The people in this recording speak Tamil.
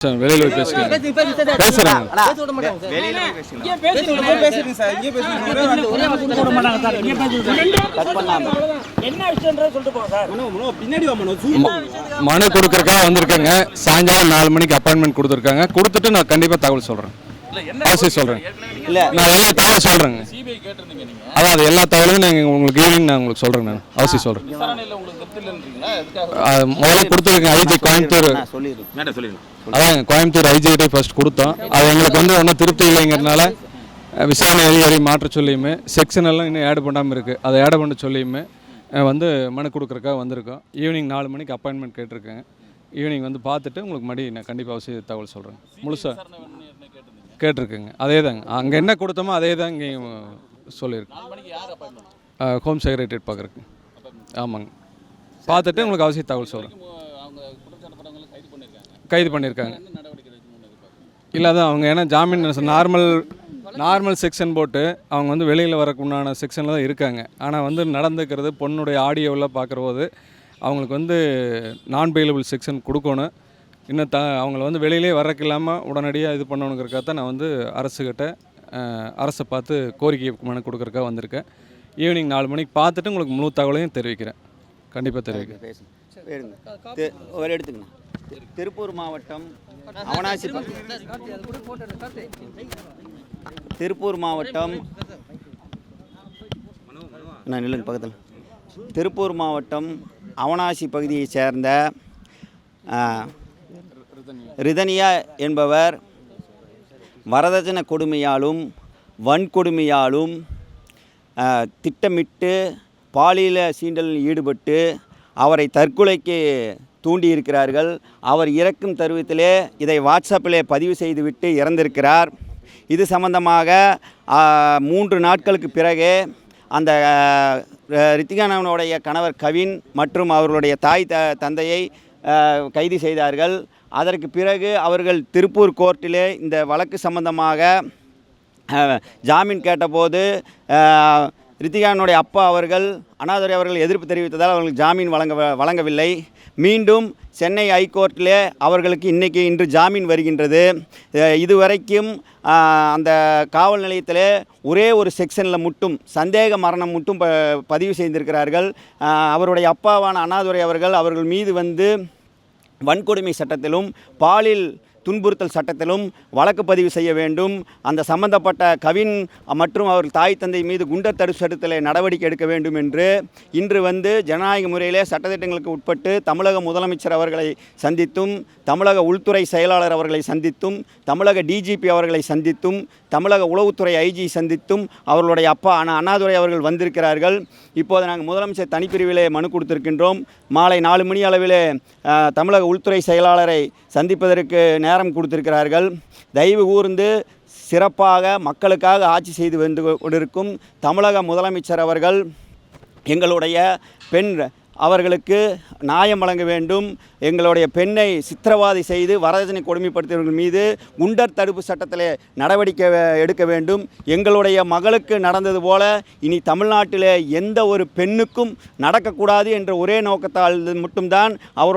வெளியில போய் பேசுறேன் பேசுறேன் மனு கொடுக்கறதுக்காக வந்திருக்கேங்க. சாயங்காலம் 4 மணிக்கு அப்பாயின்மெண்ட் கொடுத்துருக்காங்க. கொடுத்துட்டு நான் கண்டிப்பா தகவல் சொல்றேன். அவசியம் சொல்றேன். நான் எல்லா தகவலும் சொல்றேங்க. அதாவது எல்லா தகவலும் நான் உங்களுக்கு ஈவினிங் நான் உங்களுக்கு சொல்றேன். நான் அவசியம் சொல்றேன். முதல்ல கொடுத்துருக்கேன் ஐஜி கோயம்புத்தூர். அதான் கோயம்புத்தூர் ஐஜிகிட்ட ஃபர்ஸ்ட் கொடுத்தோம். அது எங்களுக்கு ஒன்றும் திருப்தி இல்லைங்கிறதுனால விசாரணை அதிகாரி மாற்ற சொல்லியுமே செக்ஷன் எல்லாம் இன்னும் ஆட் பண்ணாமல் இருக்குது. அதை ஆட் பண்ண சொல்லியுமே மனு கொடுக்குறக்காக வந்திருக்கோம். ஈவினிங் 4 மணிக்கு அப்பாயின்மெண்ட் கேட்டிருக்கேங்க. ஈவினிங் பார்த்துட்டு உங்களுக்கு நான் கண்டிப்பாக அவசியம் தகவல் சொல்கிறேன். முழுசாக கேட்டிருக்கேங்க. அதே தாங்க அங்கே என்ன கொடுத்தோமோ அதே தான் இங்கேயும் சொல்லியிருக்கேன். ஹோம் செக்ரட்டரியேட் பார்க்குறக்கு. ஆமாங்க. பார்த்துட்டு உங்களுக்கு அவசியம் தகவல் சொல்கிறேன். கைது பண்ணியிருக்காங்க. இல்லை அதான் அவங்க ஏன்னா ஜாமீன் நார்மல் செக்ஷன் போட்டு அவங்க வெளியில் வரக்கு உண்டான செக்ஷனில் தான் இருக்காங்க. ஆனால் நடந்துக்கிறது பொண்ணுடைய ஆடியோவில் பார்க்குற போது அவங்களுக்கு நான் பெயிலபிள் செக்ஷன் கொடுக்கணும். இன்னும் அவங்கள வெளியிலே வரக்கு இல்லாமல் உடனடியாக இது பண்ணணுங்கிறக்காக தான் நான் அரசுக்கிட்ட அரசை பார்த்து கோரிக்கை மனு கொடுக்குறக்காக வந்திருக்கேன். ஈவினிங் 4 மணிக்கு பார்த்துட்டு உங்களுக்கு முழு தகவலையும் தெரிவிக்கிறேன். கண்டிப்பாக தெரிவிக்கிறேன். ஒரு எடுத்துக்கணும். திருப்பூர் மாவட்டம் அவனாசி பகுதியைச் சேர்ந்த ரிதனியா என்பவர் வரதட்சணை கொடுமையாலும் வன்கொடுமையாலும் திட்டமிட்டு பாலியல் சீண்டலில் ஈடுபட்டு அவரை தற்கொலைக்கு தூண்டியிருக்கிறார்கள். அவர் இறக்கும் தருவத்திலே இதை வாட்ஸ்அப்பிலே பதிவு செய்துவிட்டு இறந்திருக்கிறார். இது சம்பந்தமாக 3 நாட்களுக்கு பிறகு அந்த ரித்திகானவனுடைய கணவர் கவின் மற்றும் அவர்களுடைய தாய் தந்தையை கைது செய்தார்கள். அதற்கு பிறகு அவர்கள் திருப்பூர் கோர்ட்டிலே இந்த வழக்கு சம்பந்தமாக ஜாமீன் கேட்டபோது ரித்திகானுடைய அப்பா அவர்கள் அண்ணாதுரை அவர்கள் எதிர்ப்பு தெரிவித்ததால் அவர்களுக்கு ஜாமீன் வழங்கவில்லை. மீண்டும் சென்னை ஹைகோர்ட்டிலே அவர்களுக்கு இன்று ஜாமீன் வருகின்றது. இதுவரைக்கும் அந்த காவல் நிலையத்தில் ஒரே ஒரு செக்ஷனில் மட்டும் சந்தேக மரணம் மட்டும் பதிவு செய்திருக்கிறார்கள். அவருடைய அப்பாவான அண்ணாதுரை அவர்கள் மீது வன்கொடுமை சட்டத்திலும் பாலியல் துன்புறுத்தல் சட்டத்திலும் வழக்கு பதிவு செய்ய வேண்டும். அந்த சம்பந்தப்பட்ட கவின் மற்றும் அவர் தாய் தந்தை மீது குண்டர் தடுப்பு சட்டத்தில் நடவடிக்கை எடுக்க வேண்டும் என்று இன்று ஜனநாயக முறையிலே சட்டத்திட்டங்களுக்கு உட்பட்டு தமிழக முதலமைச்சர் அவர்களை சந்தித்தும் தமிழக உள்துறை செயலாளர் அவர்களை சந்தித்தும் தமிழக டிஜிபி அவர்களை சந்தித்தும் தமிழக உளவுத்துறை ஐஜி சந்தித்தும் அவர்களுடைய அப்பா அண்ணாதுரை அவர்கள் வந்திருக்கிறார்கள். இப்போது நாங்கள் முதலமைச்சர் தனிப்பிரிவிலே மனு கொடுத்திருக்கின்றோம். மாலை 4 மணி அளவிலே தமிழக உள்துறை செயலாளரை சந்திப்பதற்கு நேரம் கொடுத்திருக்கிறார்கள். தயவு கூர்ந்து சிறப்பாக மக்களுக்காக ஆட்சி செய்து வந்து கொண்டிருக்கும் தமிழக முதலமைச்சர் அவர்கள் எங்களுடைய பெண் அவர்களுக்கு நியாயம் வழங்க வேண்டும். எங்களுடைய பெண்ணை சித்திரவாதை செய்து வரதட்சணை கொடுமைப்படுத்தியவர்கள் மீது குண்டர் தடுப்பு சட்டத்தில் நடவடிக்கை எடுக்க வேண்டும். எங்களுடைய மகளுக்கு நடந்தது போல இனி தமிழ்நாட்டில் எந்த ஒரு பெண்ணுக்கும் நடக்கக்கூடாது என்ற ஒரே நோக்கத்தால் மட்டும்தான் அவர்